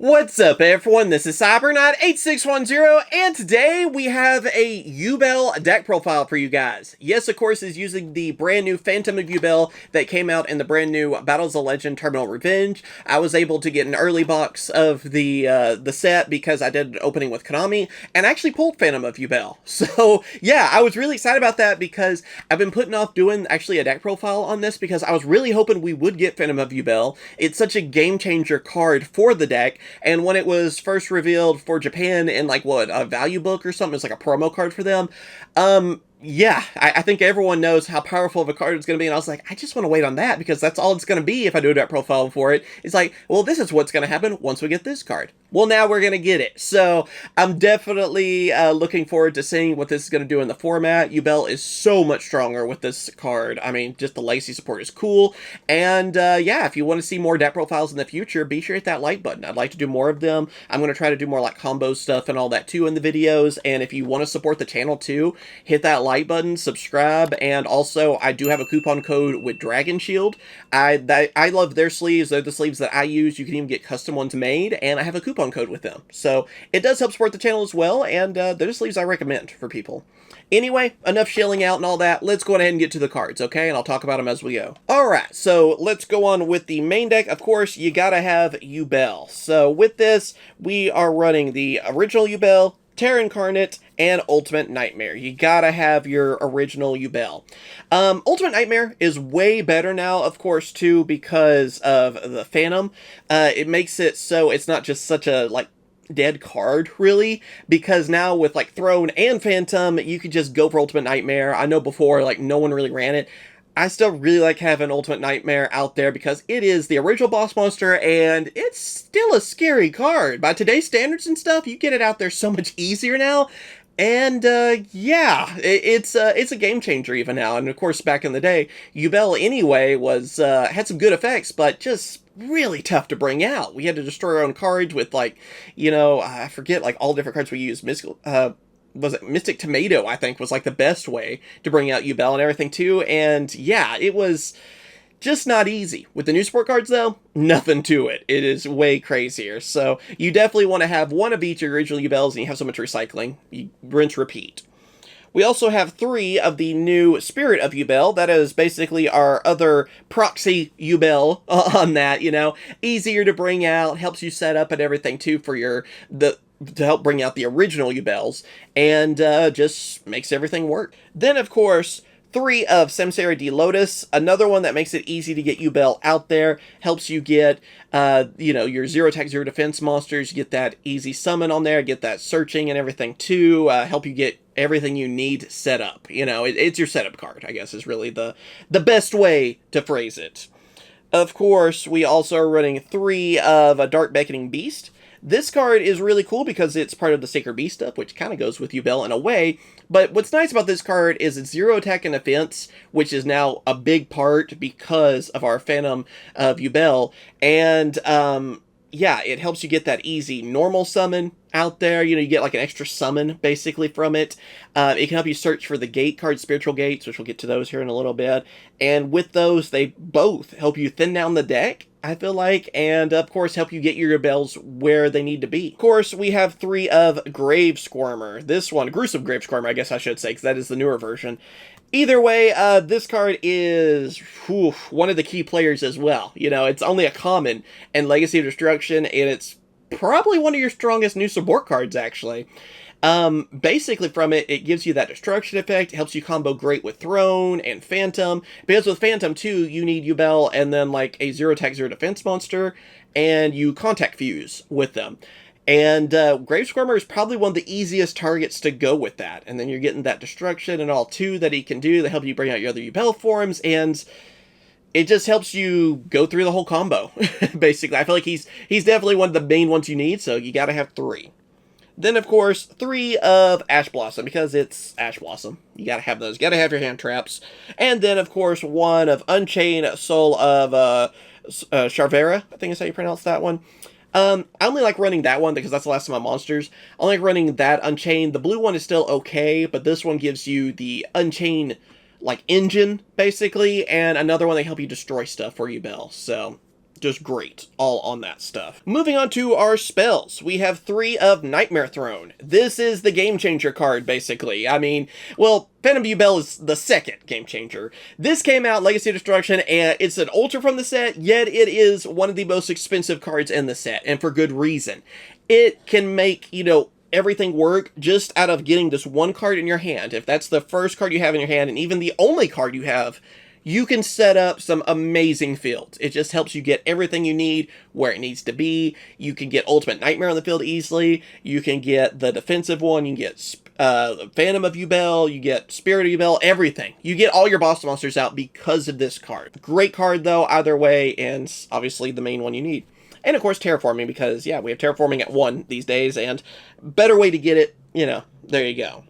What's up, everyone? This is CyberKnight8610, and today we have a Yubel deck profile for you guys. Yes, of course, is using the brand new Phantom of Yubel that came out in the brand new Battles of Legend Terminal Revenge. I was able to get an early box of the set because I did an opening with Konami, and I actually pulled Phantom of Yubel. So, yeah, I was really excited about that because I've been putting off doing actually a deck profile on this because I was really hoping we would get Phantom of Yubel. It's such a game-changer card for the deck. And when it was first revealed for Japan in, like, what, a value book or something, it's like a promo card for them, yeah, I think everyone knows how powerful of a card it's going to be, and I was like, I just want to wait on that, because that's all it's going to be if I do a deck profile for it. It's like, well, this is what's going to happen once we get this card. Well, now we're going to get it. So, I'm definitely looking forward to seeing what this is going to do in the format. Yubel is so much stronger with this card. I mean, just the legacy support is cool, and yeah, if you want to see more deck profiles in the future, be sure to hit that like button. I'd like to do more of them. I'm going to try to do more, like, combo stuff and all that, too, in the videos, and if you want to support the channel, too, hit that like button, subscribe, and also I do have a coupon code with Dragon Shield. I love their sleeves. They're the sleeves that I use. You can even get custom ones made, and I have a coupon code with them. So it does help support the channel as well, and they're the sleeves I recommend for people. Anyway, enough shilling out and all that. Let's go ahead and get to the cards, okay? And I'll talk about them as we go. Alright, so let's go on with the main deck. Of course, you gotta have Yubel. So with this, we are running the original Yubel, Terra Incarnate, and Ultimate Nightmare. You gotta have your original Yubel. Ultimate Nightmare is way better now, of course, too, because of the Phantom. It makes it so it's not just such a, like, dead card, really, because now with, like, Throne and Phantom, you could just go for Ultimate Nightmare. I know before, like, no one really ran it. I still really like having Ultimate Nightmare out there because it is the original boss monster, and it's still a scary card. By today's standards and stuff, you get it out there so much easier now. And, yeah, it's a game changer even now. And, of course, back in the day, Yubel, anyway, was, had some good effects, but just really tough to bring out. We had to destroy our own cards with, like, you know, I forget, like, all different cards we used. Was it Mystic Tomato, I think, was, like, the best way to bring out Yubel and everything, too. And, yeah, it was just not easy. With the new support cards, though, nothing to it. It is way crazier. So, you definitely want to have one of each of your original Yubels, and you have so much recycling. You rinse, repeat. We also have 3 of the new Spirit of Yubel. That is basically our other proxy Yubel on that, you know. Easier to bring out, helps you set up and everything, too, for to help bring out the original Yubels, and just makes everything work. Then, of course, 3 of Samsara D Lotus, another one that makes it easy to get Yubel out there, helps you get, you know, your 0 attack, 0 defense monsters, you get that easy summon on there, get that searching and everything too, help you get everything you need set up. You know, it's your setup card, I guess, is really the best way to phrase it. Of course, we also are running 3 of a Dark Beckoning Beast. This card is really cool because it's part of the Sacred Beast stuff, which kind of goes with Yubel in a way. But what's nice about this card is it's 0 attack and defense, which is now a big part because of our Phantom of Yubel. And, yeah, it helps you get that easy normal summon out there. You know, you get like an extra summon, basically, from it. It can help you search for the gate cards, Spiritual Gates, which we'll get to those here in a little bit. And with those, they both help you thin down the deck, I feel like, and of course help you get your Yubels where they need to be. Of course, we have 3 of Grave Squirmer. This one, Gruesome Grave Squirmer, I guess I should say, because that is the newer version. Either way, this card is one of the key players as well. You know, it's only a common and Legacy of Destruction, and it's probably one of your strongest new support cards, actually. Basically from it, it gives you that destruction effect, it helps you combo great with Throne and Phantom, because with Phantom too, you need Yubel and then like a 0 attack, 0 defense monster, and you contact fuse with them. And Grave Squirmer is probably one of the easiest targets to go with that, and then you're getting that destruction and all too that he can do that help you bring out your other Yubel forms, and it just helps you go through the whole combo, basically. I feel like he's definitely one of the main ones you need, so you gotta have 3. Then, of course, 3 of Ash Blossom, because it's Ash Blossom. You gotta have those. You gotta have your hand traps. And then, of course, 1 of Unchained Soul of Sharvera. I think is how you pronounce that one. I only like running that one because that's the last of my monsters. I like running that Unchained. The blue one is still okay, but this one gives you the Unchained, like, engine, basically, and another one that help you destroy stuff for Yubel. So, just great all on that stuff. Moving on to our spells, we have 3 of Nightmare Throne. This is the game changer card, basically. I mean, well, Phantom Yubel is the second game changer. This came out, Legacy of Destruction, and it's an ultra from the set, yet it is one of the most expensive cards in the set, and for good reason. It can make, you know, everything work just out of getting this one card in your hand. If that's the first card you have in your hand, and even the only card you have, you can set up some amazing fields. It just helps you get everything you need where it needs to be. You can get Ultimate Nightmare on the field easily. You can get the defensive one. You can get Phantom of Yubel. You get Spirit of Yubel. Everything. You get all your boss monsters out because of this card. Great card, though, either way, and obviously the main one you need. And, of course, Terraforming, because, yeah, we have Terraforming at 1 these days, and better way to get it, you know, there you go.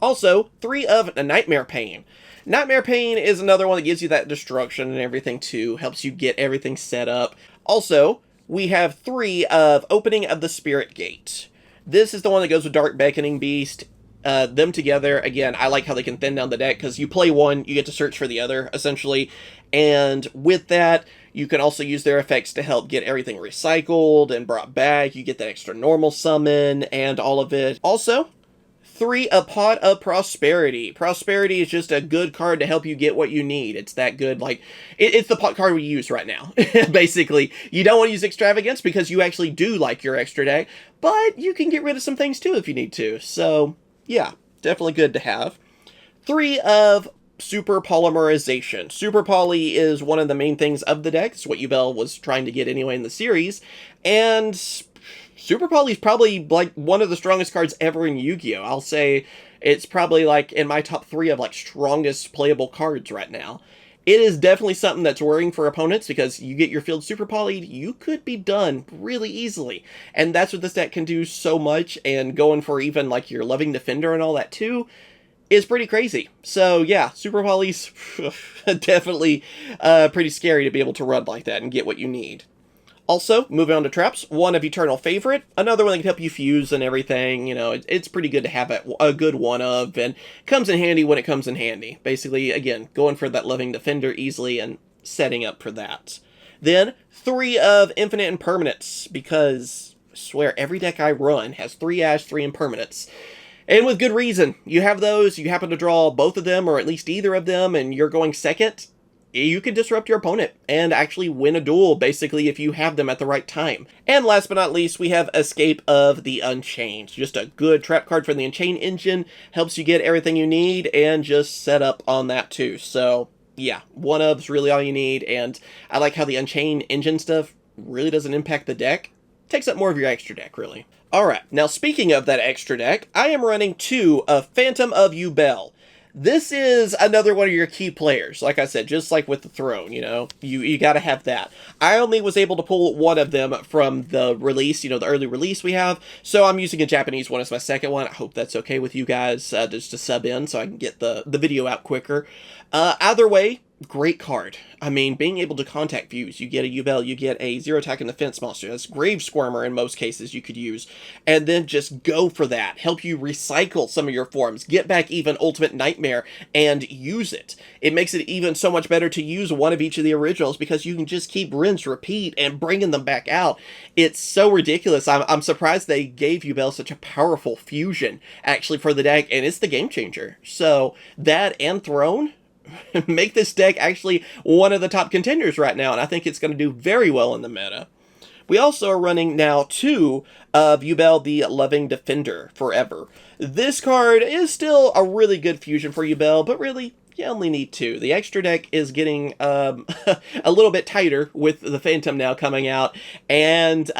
Also, 3 of Nightmare Pain. Nightmare Pain is another one that gives you that destruction and everything too, helps you get everything set up. Also, we have 3 of Opening of the Spirit Gate. This is the one that goes with Dark Beckoning Beast. Them together, again, I like how they can thin down the deck, because you play one, you get to search for the other, essentially. And with that, you can also use their effects to help get everything recycled and brought back. You get that extra normal summon and all of it. Also, 3, a Pot of Prosperity. Prosperity is just a good card to help you get what you need. It's that good, like, it's the pot card we use right now, basically. You don't want to use Extravagance because you actually do like your extra deck, but you can get rid of some things too if you need to. So, yeah, definitely good to have. 3 of Super Polymerization. Super Poly is one of the main things of the deck. It's what Yubel was trying to get anyway in the series, and Super Poly is probably, like, one of the strongest cards ever in Yu-Gi-Oh! I'll say it's probably, like, in my top 3 of, like, strongest playable cards right now. It is definitely something that's worrying for opponents, because you get your field Super Poly'd, you could be done really easily. And that's what this deck can do so much, and going for even, like, your Loving Defender and all that, too, is pretty crazy. So, yeah, Super Poly's definitely pretty scary to be able to run like that and get what you need. Also, moving on to traps, 1 of Eternal Favorite, another one that can help you fuse and everything. You know, it's pretty good to have a good one of, and comes in handy when it comes in handy. Basically, again, going for that Loving Defender easily and setting up for that. Then, 3 of Infinite Impermanence, because, I swear, every deck I run has 3 Ash, 3 Impermanence. And with good reason. You have those, you happen to draw both of them, or at least either of them, and you're going second, you can disrupt your opponent and actually win a duel, basically, if you have them at the right time. And last but not least, we have Escape of the Unchained. Just a good trap card for the Unchained engine, helps you get everything you need, and just set up on that too. So, yeah, 1 of's really all you need, and I like how the Unchained engine stuff really doesn't impact the deck. Takes up more of your extra deck, really. Alright, now speaking of that extra deck, I am running 2 of Phantom of Yubel. This is another one of your key players. Like I said, just like with the Throne, you know, you gotta have that. I only was able to pull 1 of them from the release, you know, the early release we have, so I'm using a Japanese one as my second one. I hope that's okay with you guys, just to sub in so I can get the video out quicker. Either way, great card. I mean, being able to contact views, you get a Yubel, you get a 0 attack and defense monster. That's Grave Squirmer in most cases you could use. And then just go for that. Help you recycle some of your forms. Get back even Ultimate Nightmare and use it. It makes it even so much better to use 1 of each of the originals, because you can just keep rinse, repeat, and bringing them back out. It's so ridiculous. I'm surprised they gave Yubel such a powerful fusion, actually, for the deck, and it's the game changer. So, that and Throne make this deck actually one of the top contenders right now, and I think it's going to do very well in the meta. We also are running now 2 of Yubel the Loving Defender Forever. This card is still a really good fusion for Yubel, but really, you only need 2. The extra deck is getting a little bit tighter with the Phantom now coming out, and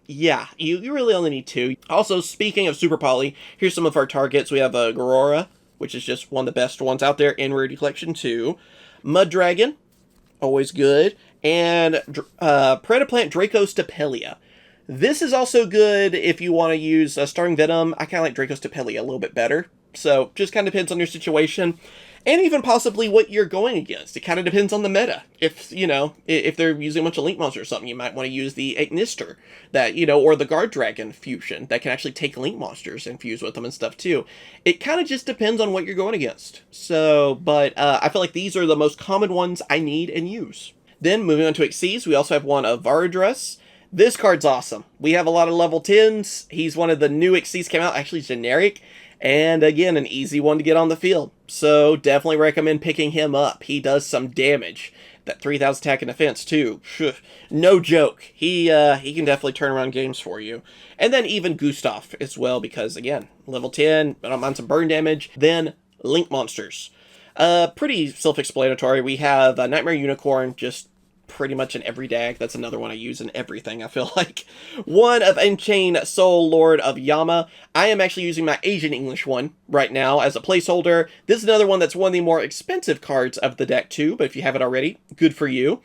yeah, you really only need 2. Also, speaking of Super Poly, here's some of our targets. We have a Garora, which is just one of the best ones out there in Rarity Collection 2. Mud Dragon, always good. And Predaplant Draco Stapelia. This is also good if you want to use Starring Venom. I kind of like Draco Stapelia a little bit better. So, just kind of depends on your situation. And even possibly what you're going against. It kind of depends on the meta. If, you know, if they're using a bunch of Link monsters or something, you might want to use the Ignister, that, you know, or the Guard Dragon fusion that can actually take Link monsters and fuse with them and stuff too. It kind of just depends on what you're going against. So, but I feel like these are the most common ones I need and use. Then moving on to Xyz, we also have one of Varadress. This card's awesome. We have a lot of level 10s. He's one of the new Xyz came out, actually generic. And again, an easy one to get on the field. So definitely recommend picking him up. He does some damage. That 3,000 attack and defense too. No joke. He can definitely turn around games for you. And then even Gustav as well, because again, level 10, I don't mind some burn damage. Then Link monsters. Pretty self-explanatory. We have Nightmare Unicorn, just pretty much in every deck. That's another one I use in everything, I feel like. One of Unchained Soul Lord of Yama. I am actually using my Asian English one right now as a placeholder. This is another one that's one of the more expensive cards of the deck too, but if you have it already, good for you.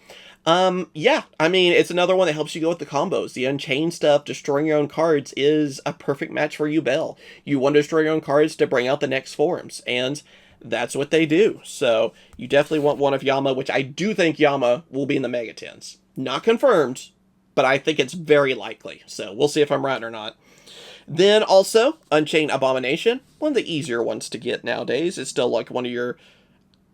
Yeah, I mean, it's another one that helps you go with the combos. The Unchained stuff, destroying your own cards, is a perfect match for Yubel. You want to destroy your own cards to bring out the next forms, and that's what they do. So you definitely want one of Yama, which I do think Yama will be in the Mega 10s. Not confirmed, but I think it's very likely. So we'll see if I'm right or not. Then also, Unchained Abomination. One of the easier ones to get nowadays. It's still like one of your...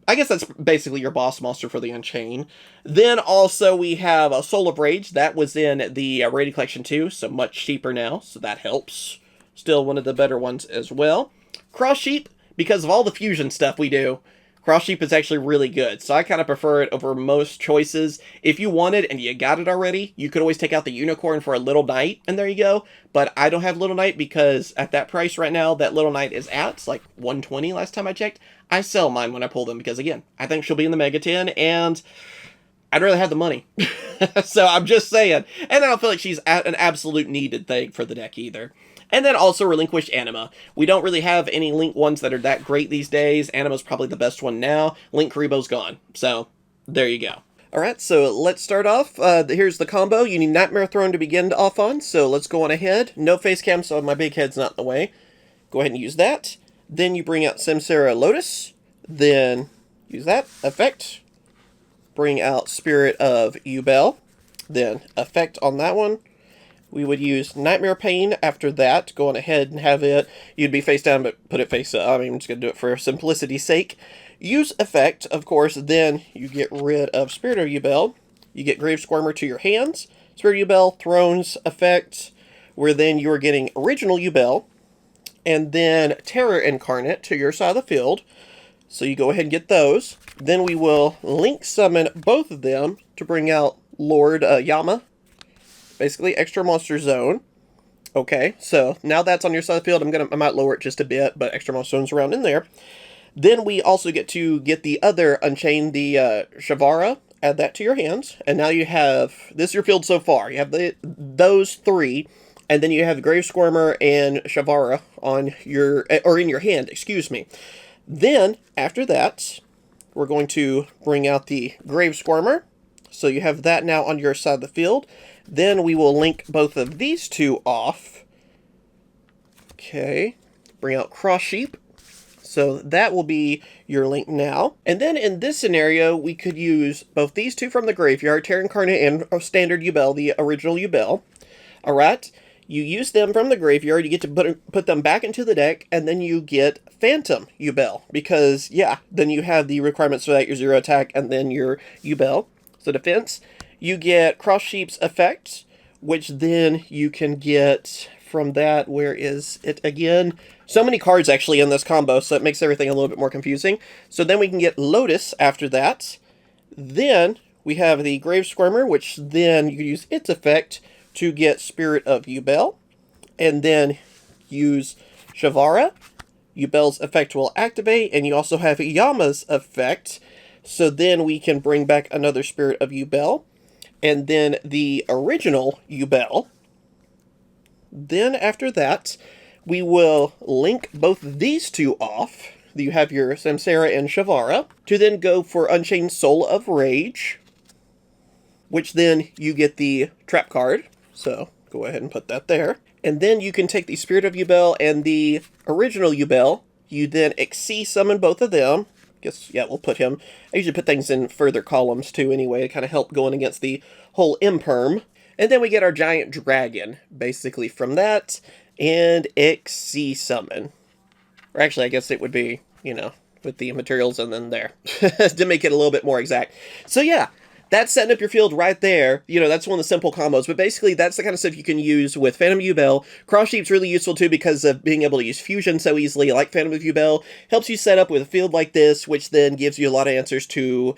I guess that's basically your boss monster for the Unchained. Then also we have a Soul of Rage. That was in the Rated Collection 2, so much cheaper now. So that helps. Still one of the better ones as well. Cross Sheep. Because of all the fusion stuff we do, Cross Sheep is actually really good. So I kind of prefer it over most choices. If you want it and you got it already, you could always take out the Unicorn for a Little Knight, and there you go. But I don't have Little Knight because at that price right now, that Little Knight is at, it's like 120 last time I checked. I sell mine when I pull them because, again, I think she'll be in the Mega 10, and I'd rather have the money. So I'm just saying. And I don't feel like she's an absolute needed thing for the deck either. And then also Relinquish Anima. We don't really have any Link ones that are that great these days. Anima's probably the best one now. Link Karibo's gone. So, there you go. Alright, so let's start off. Here's the combo. You need Nightmare Throne to begin off on, so let's go on ahead. No face cam, so my big head's not in the way. Go ahead and use that. Then you bring out Samsara Lotus. Then use that effect. Bring out Spirit of Yubel. Then effect on that one. We would use Nightmare Pain after that. Go on ahead and have it. You'd be face down, but put it face up. I mean, I'm just going to do it for simplicity's sake. Use effect, of course. Then you get rid of Spirit of Yubel. You get Grave Squirmer to your hands. Spirit of Yubel, Thrones effect, where then you are getting original Yubel. And then Terror Incarnate to your side of the field. So you go ahead and get those. Then we will Link Summon both of them to bring out Lord Yama. Basically, extra monster zone. Okay, so now that's on your side of the field. I might lower it just a bit, but extra monster zone's around in there. Then we also get to get the other Unchained, the Shavara. Add that to your hands, and now you have this is your field so far. You have those three, and then you have Grave Squirmer and Shavara on your in your hand. Excuse me. Then after that, we're going to bring out the Grave Squirmer. So you have that now on your side of the field. Then we will link both of these two off. Okay. Bring out Cross Sheep. So that will be your link now. And then in this scenario, we could use both these two from the graveyard, Terra Incarnate and Standard Yubel, the original Yubel. Alright. You use them from the graveyard, you get to put them back into the deck, and then you get Phantom Yubel. Because, yeah, then you have the requirements for that, your 0 attack, and then your Yubel. So defense. You get Cross Sheep's effect, which then you can get from that. Where is it again? So many cards actually in this combo, so it makes everything a little bit more confusing. So then we can get Lotus after that. Then we have the Grave Squirmer, which then you can use its effect to get Spirit of Yubel. And then use Shavara. Yubel's effect will activate, and you also have Yama's effect. So then we can bring back another Spirit of Yubel. And then the original Yubel. Then after that, we will link both these two off. You have your Samsara and Shavara. To then go for Unchained Soul of Rage. Which then you get the trap card. So go ahead and put that there. And then you can take the Spirit of Yubel and the original Yubel. You then Xyz summon both of them. Guess, yeah, we'll put him. I usually put things in further columns too anyway, to kind of help going against the whole imperm. And then we get our giant dragon, basically from that, and Xyz summon. Or actually, I guess it would be, you know, with the materials and then there, to make it a little bit more exact. So yeah, that's setting up your field right there. You know, that's one of the simple combos, but basically that's the kind of stuff you can use with Phantom Yubel. Cross Sheep's really useful too because of being able to use fusion so easily, like Phantom of Yubel. Helps you set up with a field like this, which then gives you a lot of answers to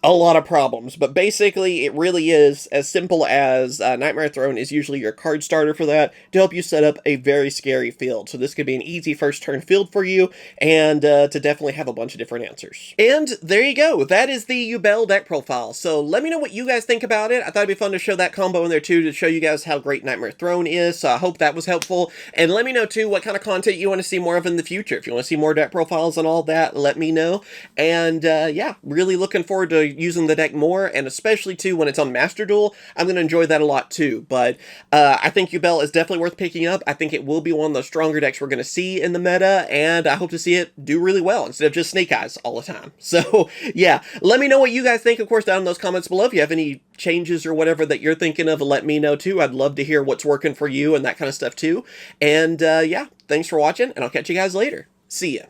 a lot of problems, but basically it really is as simple as Nightmare Throne is usually your card starter for that to help you set up a very scary field. So this could be an easy first turn field for you, and to definitely have a bunch of different answers. And there you go, that is the Yubel deck profile. So let me know what you guys think about it. I thought it'd be fun to show that combo in there too, to show you guys how great Nightmare Throne is, so I hope that was helpful. And let me know too what kind of content you want to see more of in the future. If you want to see more deck profiles and all that, let me know. And yeah, really looking forward to using the deck more, and especially too when it's on Master Duel, I'm going to enjoy that a lot too. But I think Yubel is definitely worth picking up. I think it will be one of the stronger decks we're going to see in the meta, and I hope to see it do really well instead of just Snake Eyes all the time. So yeah, let me know what you guys think, of course, down in those comments below. If you have any changes or whatever that you're thinking of, let me know too. I'd love to hear what's working for you and that kind of stuff too. And yeah, thanks for watching, and I'll catch you guys later. See ya.